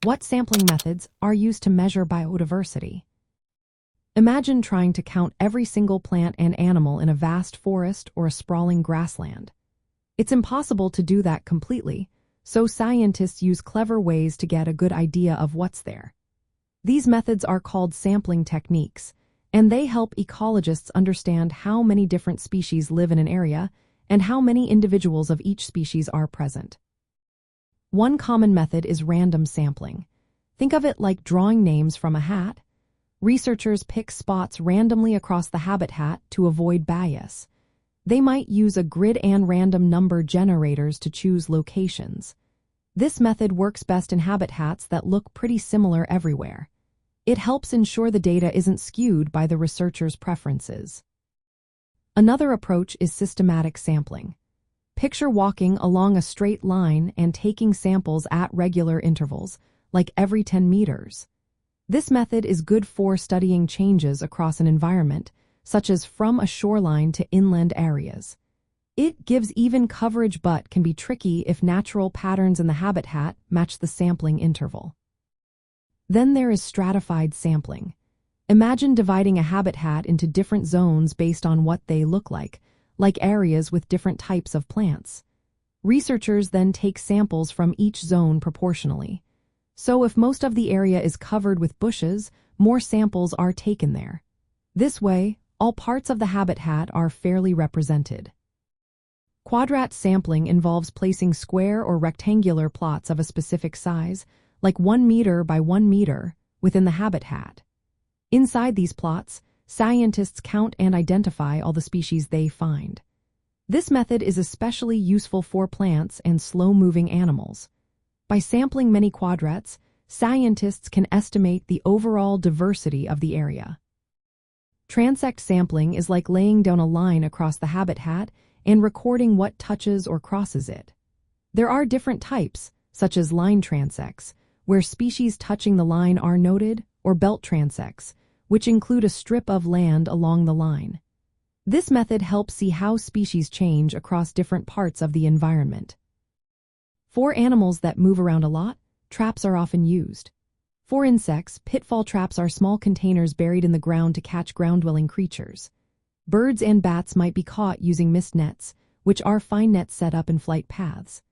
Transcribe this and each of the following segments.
What sampling methods are used to measure biodiversity? Imagine trying to count every single plant and animal in a vast forest or a sprawling grassland. It's impossible to do that completely, so scientists use clever ways to get a good idea of what's there. These methods are called sampling techniques, and they help ecologists understand how many different species live in an area and how many individuals of each species are present. One common method is random sampling. Think of it like drawing names from a hat. Researchers pick spots randomly across the habitat to avoid bias. They might use a grid and random number generators to choose locations. This method works best in habitats that look pretty similar everywhere. It helps ensure the data isn't skewed by the researcher's preferences. Another approach is systematic sampling. Picture walking along a straight line and taking samples at regular intervals, like every 10 meters. This method is good for studying changes across an environment, such as from a shoreline to inland areas. It gives even coverage but can be tricky if natural patterns in the habitat match the sampling interval. Then there is stratified sampling. Imagine dividing a habitat into different zones based on what they look like areas with different types of plants. Researchers then take samples from each zone proportionally. So if most of the area is covered with bushes, more samples are taken there. This way, all parts of the habitat are fairly represented. Quadrat sampling involves placing square or rectangular plots of a specific size, like 1 meter by 1 meter, within the habitat. Inside these plots, scientists count and identify all the species they find. This method is especially useful for plants and slow-moving animals. By sampling many quadrats, scientists can estimate the overall diversity of the area. Transect sampling is like laying down a line across the habitat and recording what touches or crosses it. There are different types, such as line transects, where species touching the line are noted, or belt transects, which include a strip of land along the line. This method helps see how species change across different parts of the environment. For animals that move around a lot, traps are often used. For insects, pitfall traps are small containers buried in the ground to catch ground-dwelling creatures. Birds and bats might be caught using mist nets, which are fine nets set up in flight paths.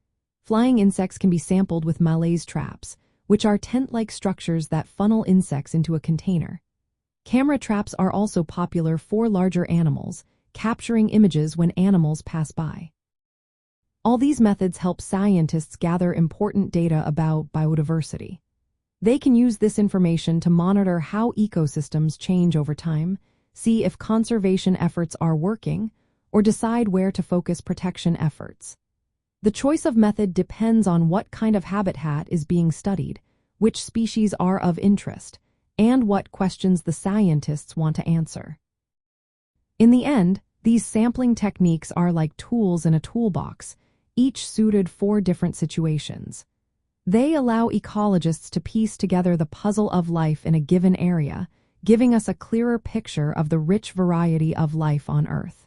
Flying insects can be sampled with malaise traps, which are tent-like structures that funnel insects into a container. Camera traps are also popular for larger animals, capturing images when animals pass by. All these methods help scientists gather important data about biodiversity. They can use this information to monitor how ecosystems change over time, see if conservation efforts are working, or decide where to focus protection efforts. The choice of method depends on what kind of habitat is being studied, which species are of interest, and what questions the scientists want to answer. In the end, these sampling techniques are like tools in a toolbox, each suited for different situations. They allow ecologists to piece together the puzzle of life in a given area, giving us a clearer picture of the rich variety of life on Earth.